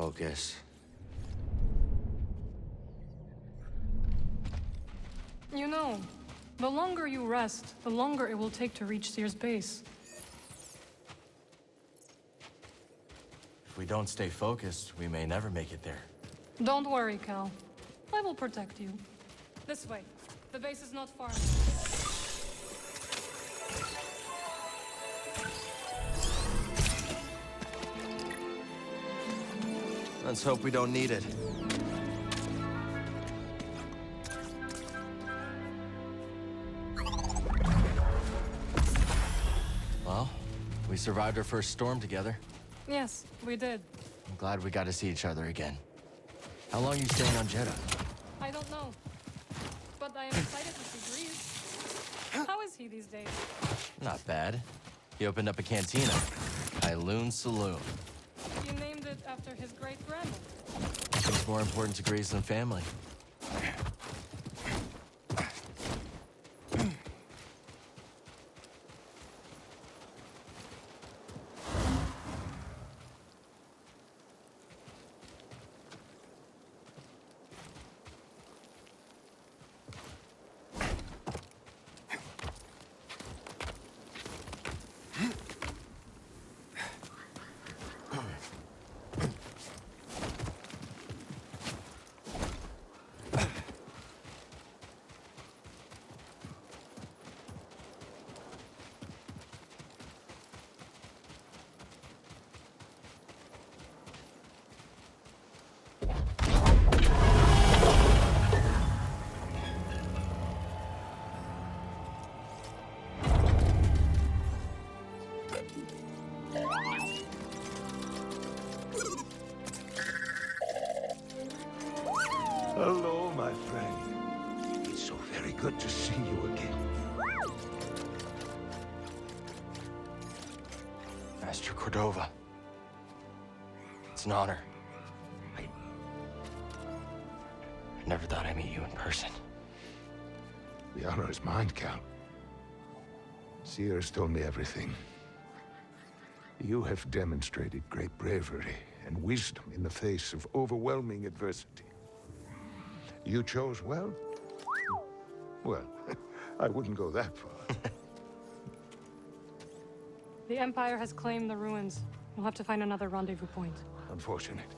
focus. You know, the longer you rest, the longer it will take to reach Cere's base. If we don't stay focused, we may never make it there. Don't worry, Cal. I will protect you. This way. The base is not far. Let's hope we don't need it. Well, we survived our first storm together. Yes, we did. I'm glad we got to see each other again. How long are you staying on Jedi? I don't know. But I am excited to see Grease. How is he these days? Not bad. He opened up a cantina. Kailoon Saloon. You named it after his great-grandmother. It's more important to Grease than family. Hello, my friend. It's so very good to see you again. Master Cordova. It's an honor. I never thought I'd meet you in person. The honor is mine, Cal. Cere's told me everything. You have demonstrated great bravery and wisdom in the face of overwhelming adversity. You chose well? Well, I wouldn't go that far. The Empire has claimed the ruins. We'll have to find another rendezvous point. Unfortunate.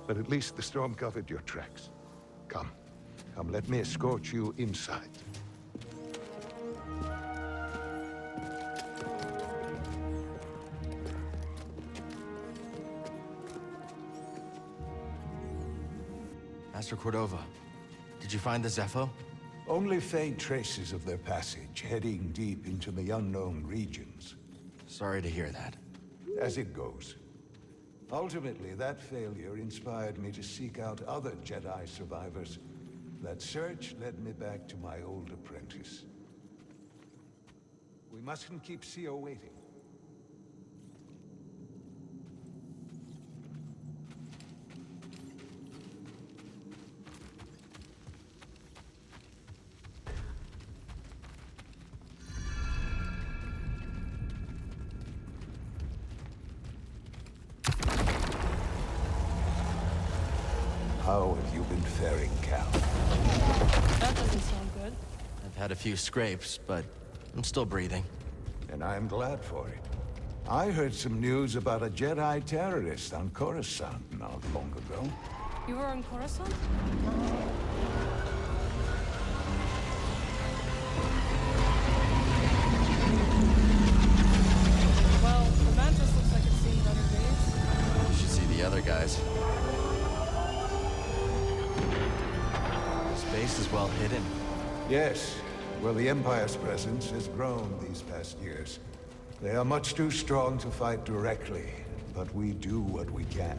But at least the storm covered your tracks. Come. Come, let me escort you inside. Master Cordova, did you find the Zepho? Only faint traces of their passage, heading deep into the unknown regions. Sorry to hear that. As it goes. Ultimately, that failure inspired me to seek out other Jedi survivors. That search led me back to my old apprentice. We mustn't keep Cere waiting. How have you been faring, Cal? That doesn't sound good. I've had a few scrapes, but I'm still breathing. And I'm glad for it. I heard some news about a Jedi terrorist on Coruscant not long ago. You were on Coruscant? Well, the Mantis looks like it's seen better days. You should see the other guys. This base is well hidden. Yes. Well, the Empire's presence has grown these past years. They are much too strong to fight directly, but we do what we can.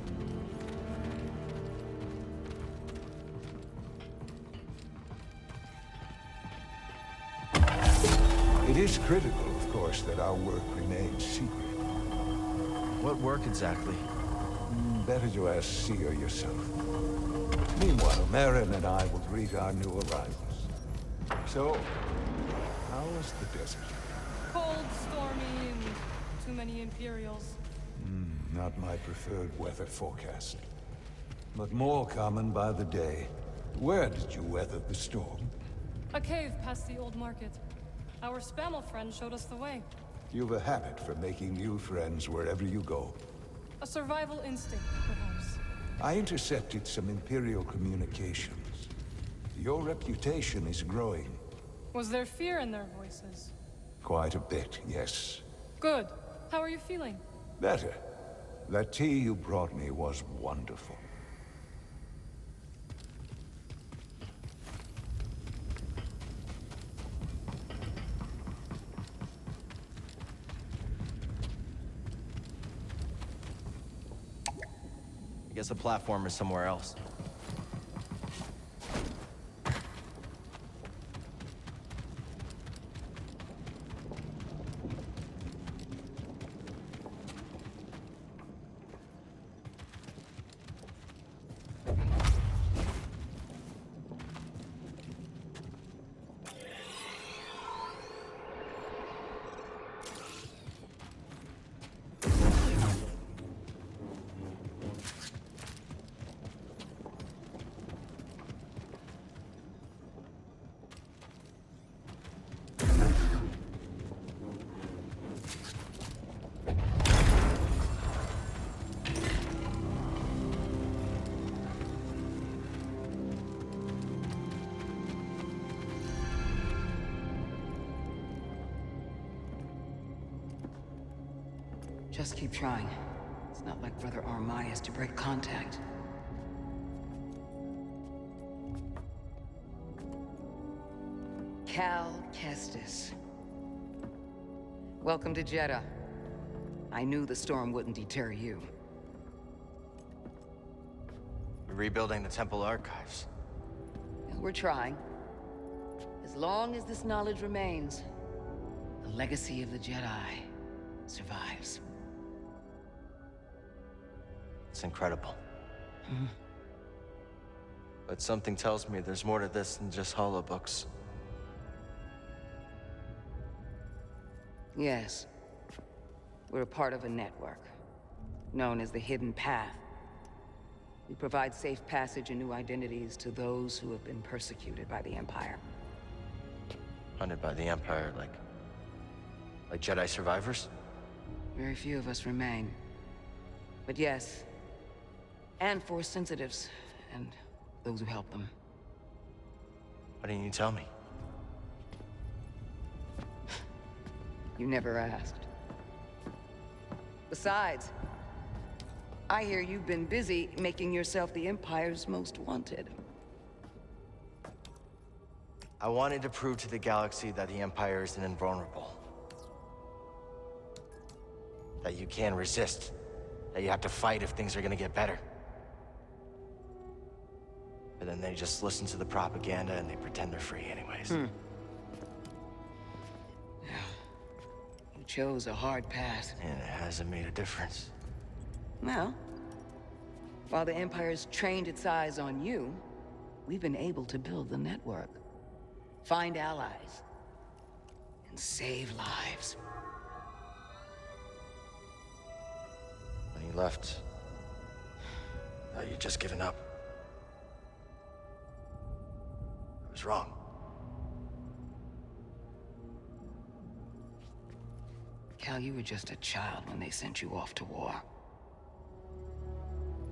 It is critical, of course, that our work remains secret. What work exactly? Better to ask Cere yourself. Meanwhile, Merrin and I will greet our new arrivals. So, how was the desert? Cold, stormy, and too many Imperials. Not my preferred weather forecast. but more common by the day. Where did you weather the storm? A cave past the old market. Our Spammel friend showed us the way. You've a habit for making new friends wherever you go. A survival instinct, perhaps. I intercepted some Imperial communications. Your reputation is growing. Was there fear in their voices? Quite a bit, yes. Good. How are you feeling? Better. That tea you brought me was wonderful. I guess the platform is somewhere else. Just keep trying. It's not like Brother Armai has to break contact. Calkestis. Welcome to Jedi. I knew the storm wouldn't deter you. We're rebuilding the temple archives. We're trying. As long as this knowledge remains, the legacy of the Jedi survives. It's incredible. But something tells me there's more to this than just holobooks. Yes. We're a part of a network, known as the Hidden Path. We provide safe passage and new identities to those who have been persecuted by the Empire. Hunted by the Empire, like Jedi survivors? Very few of us remain. But yes, and Force sensitives, and those who help them. Why didn't you tell me? You never asked. Besides, I hear you've been busy making yourself the Empire's most wanted. I wanted to prove to the galaxy that the Empire isn't invulnerable. That you can resist. That you have to fight if things are gonna get better. But then they just listen to the propaganda and they pretend they're free anyways. You chose a hard path. And it hasn't made a difference. Well, while the Empire's trained its eyes on you, we've been able to build the network. Find allies. And save lives. When you left, I thought you'd just given up. I was wrong. Cal, you were just a child when they sent you off to war.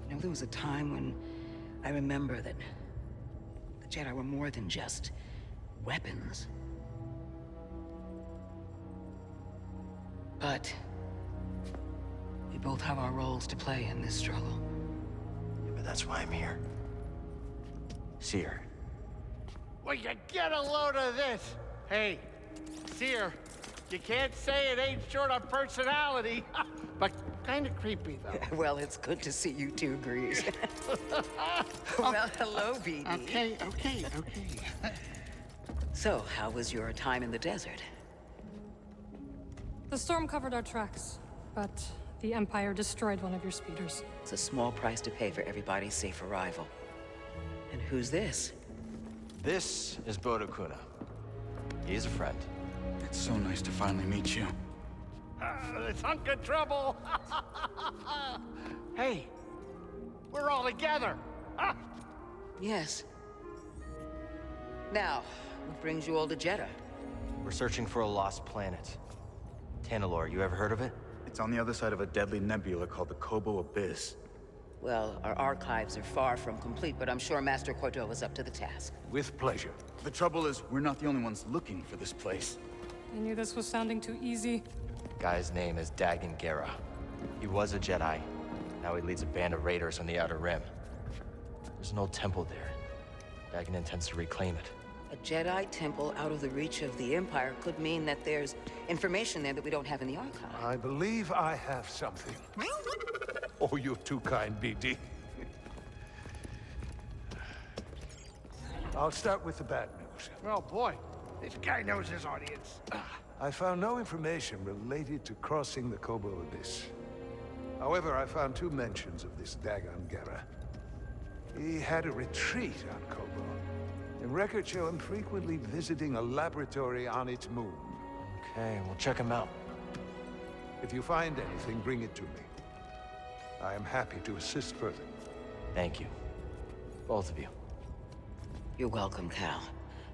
You know, there was a time when I remember that the Jedi were more than just weapons. But we both have our roles to play in this struggle. Yeah, but that's why I'm here. Cere. Will you get a load of this? Hey, Cere, you can't say it ain't short of personality, but kind of creepy, though. Well, it's good to see you two, Grease. Well, hello, BD. Okay. So, how was your time in the desert? The storm covered our tracks, but the Empire destroyed one of your speeders. It's a small price to pay for everybody's safe arrival. And who's this? This is Bodokuna. He's a friend. It's so nice to finally meet you. This hunk of trouble. Hey, we're all together. Yes. Now, what brings you all to Jeddah? We're searching for a lost planet. Tanalorr, you ever heard of it? It's on the other side of a deadly nebula called the Kobo Abyss. Well, our archives are far from complete, but I'm sure Master Cordova's up to the task. With pleasure. The trouble is, we're not the only ones looking for this place. I knew this was sounding too easy. Guy's name is Dagan Gera. He was a Jedi. Now he leads a band of raiders on the Outer Rim. There's an old temple there. Dagan intends to reclaim it. A Jedi temple out of the reach of the Empire could mean that there's information there that we don't have in the archive. I believe I have something. Oh, you're too kind, BD. I'll start with the bad news. Oh boy, this guy knows his audience. I found no information related to crossing the Kobo Abyss. However, I found 2 mentions of this Dagan Gera. He had a retreat on Kobo, and records show him frequently visiting a laboratory on its moon. Okay, we'll check him out. If you find anything, bring it to me. I am happy to assist further. Thank you. Both of you. You're welcome, Cal.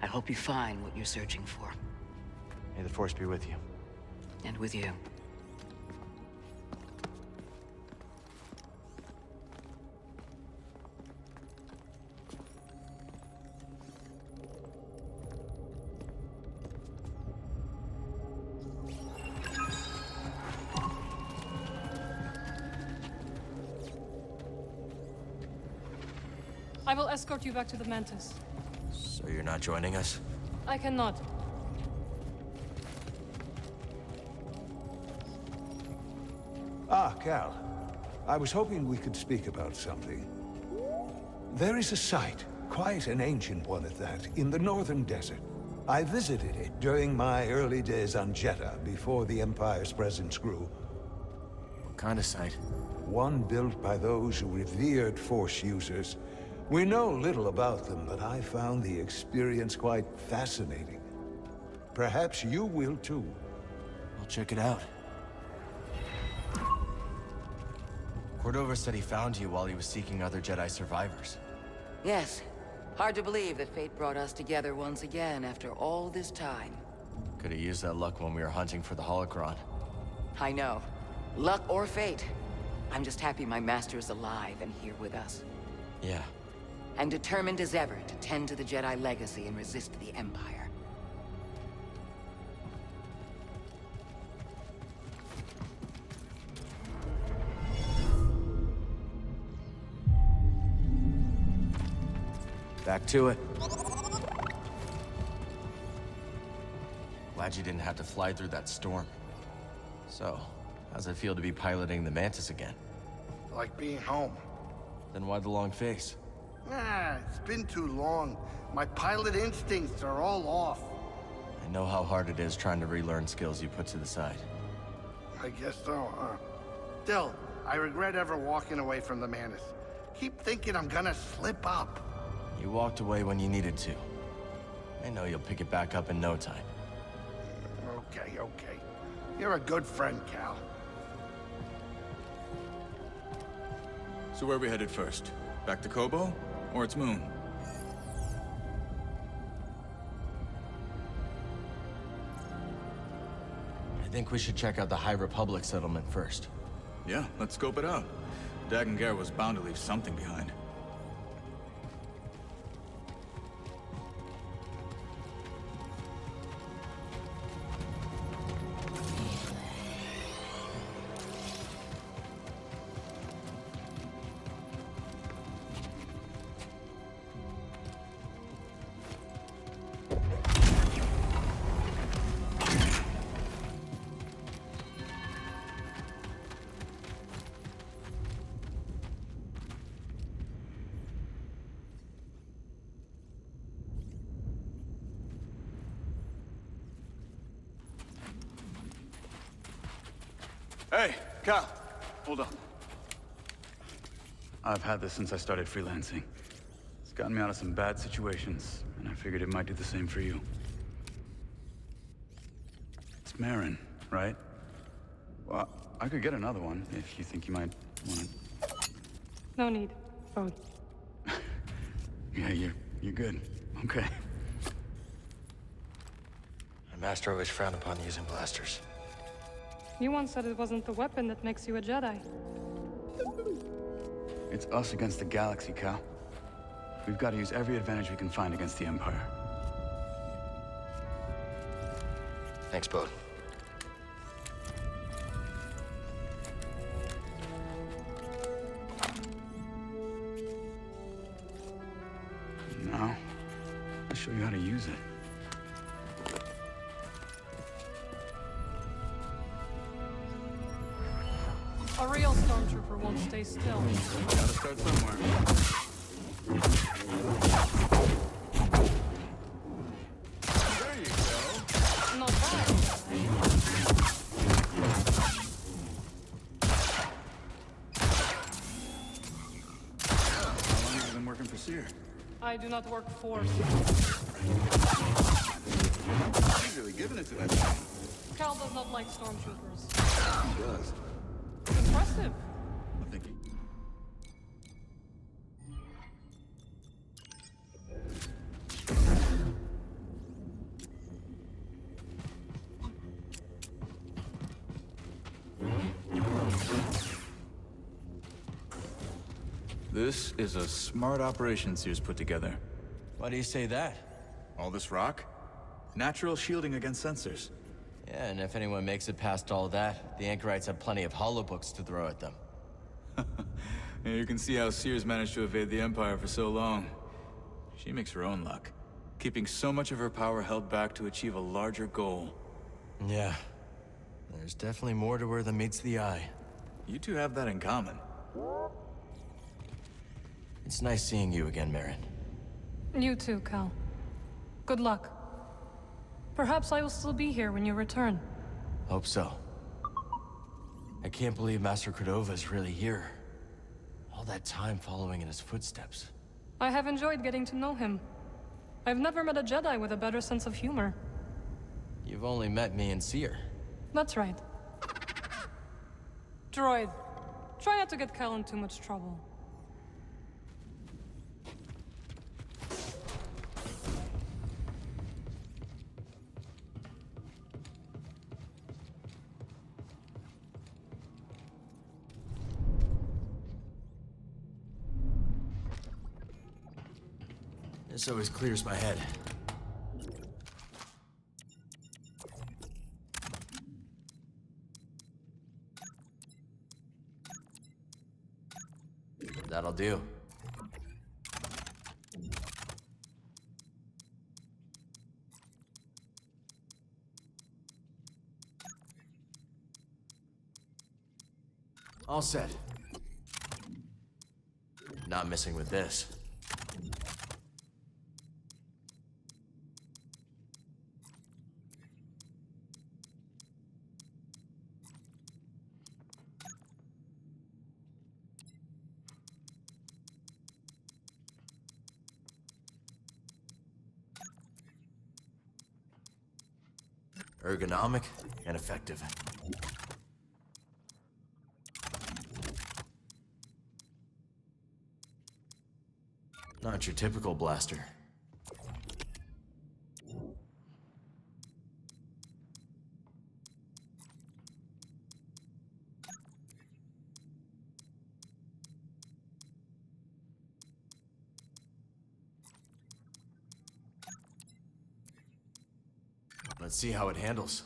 I hope you find what you're searching for. May the Force be with you. And with you. I will escort you back to the Mantis. So you're not joining us? I cannot. Ah, Cal. I was hoping we could speak about something. There is a site, quite an ancient one at that, in the northern desert. I visited it during my early days on Jeddah, before the Empire's presence grew. What kind of site? One built by those who revered Force users. We know little about them, but I found the experience quite fascinating. Perhaps you will too. I'll check it out. Cordova said he found you while he was seeking other Jedi survivors. Yes. Hard to believe that fate brought us together once again after all this time. Could have used that luck when we were hunting for the holocron. I know. Luck or fate. I'm just happy my master is alive and here with us. Yeah. And determined as ever to tend to the Jedi legacy and resist the Empire. Back to it. Glad you didn't have to fly through that storm. So, how's it feel to be piloting the Mantis again? Like being home. Then why the long face? It's been too long. My pilot instincts are all off. I know how hard it is trying to relearn skills you put to the side. I guess so, huh? Still, I regret ever walking away from the Mantis. Keep thinking I'm gonna slip up. You walked away when you needed to. I know you'll pick it back up in no time. Okay, okay. You're a good friend, Cal. So where are we headed first? Back to Kobo? Or its moon? I think we should check out the High Republic settlement first. Yeah, let's scope it out. Dagan Gera was bound to leave something behind. Hey, Cal! Hold on. I've had this since I started freelancing. It's gotten me out of some bad situations, and I figured it might do the same for you. It's Marin, right? Well, I could get another one, if you think you might want it. No need. Phone. Yeah, you're good. Okay. My master always frowned upon using blasters. You once said it wasn't the weapon that makes you a Jedi. It's us against the galaxy, Cal. We've got to use every advantage we can find against the Empire. Thanks, Bode. Now, I'll show you how to use it. A real stormtrooper won't stay still. Gotta start somewhere. There you go. Not bad, Jedi. How long have you been working for Cere? I do not work for He's really giving it to that thing. Cal does not like stormtroopers. He does. Impressive. I think he... This is a smart operation Cere's put together. Why do you say that? All this rock? Natural shielding against sensors. Yeah, and if anyone makes it past all that, the Anchorites have plenty of holobooks to throw at them. Yeah, you can see how Cere's managed to evade the Empire for so long. She makes her own luck, keeping so much of her power held back to achieve a larger goal. Yeah. There's definitely more to her than meets the eye. You two have that in common. It's nice seeing you again, Marin. You too, Cal. Good luck. Perhaps I will still be here when you return. Hope so. I can't believe Master Cordova is really here. All that time following in his footsteps. I have enjoyed getting to know him. I've never met a Jedi with a better sense of humor. You've only met me and Cere. That's right. Droid, try not to get Cal in too much trouble. This always clears my head. That'll do. All set. Not missing with this. Ergonomic and effective. Not your typical blaster. Let's see how it handles.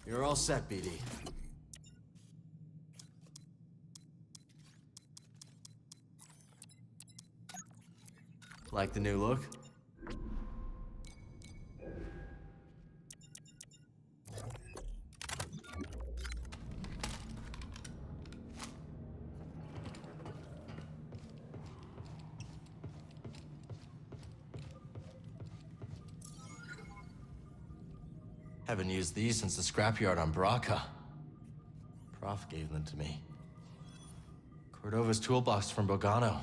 You're all set, BD. Like the new look? Haven't used these since the scrapyard on Braca. Prof gave them to me. Cordova's toolbox from Bogano.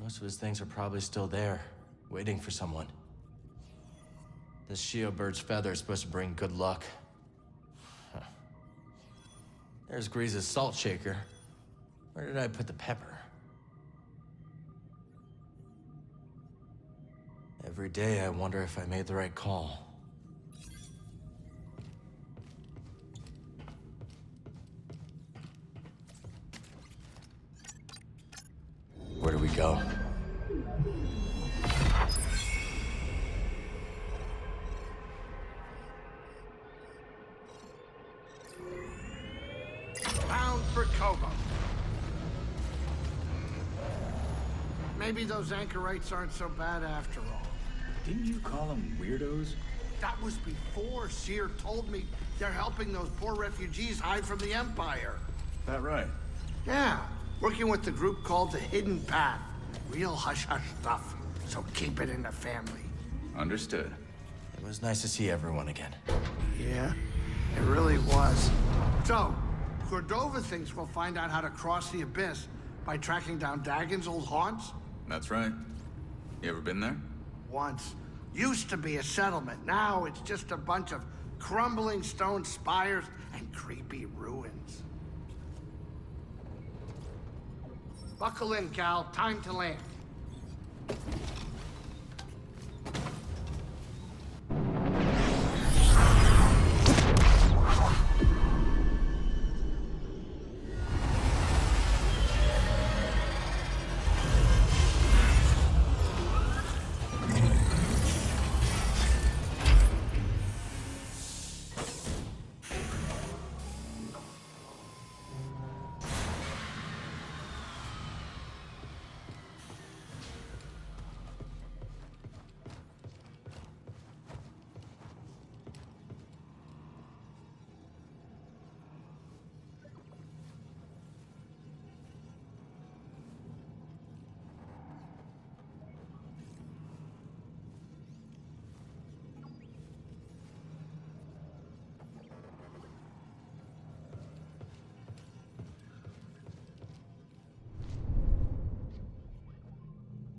Most of his things are probably still there, waiting for someone. This Shio bird's feather is supposed to bring good luck. Huh. There's Grease's salt shaker. Where did I put the pepper? Every day I wonder if I made the right call. Where do we go? Bound for Kobo. Maybe those anchorites aren't so bad after all. Didn't you call them weirdos? That was before Cere told me they're helping those poor refugees hide from the Empire. That right? Yeah, working with the group called the Hidden Path. Real hush-hush stuff, so keep it in the family. Understood. It was nice to see everyone again. Yeah, it really was. So, Cordova thinks we'll find out how to cross the Abyss by tracking down Dagon's old haunts? That's right. You ever been there? Once. Used to be a settlement. Now it's just a bunch of crumbling stone spires and creepy ruins. Buckle in, Cal. Time to land.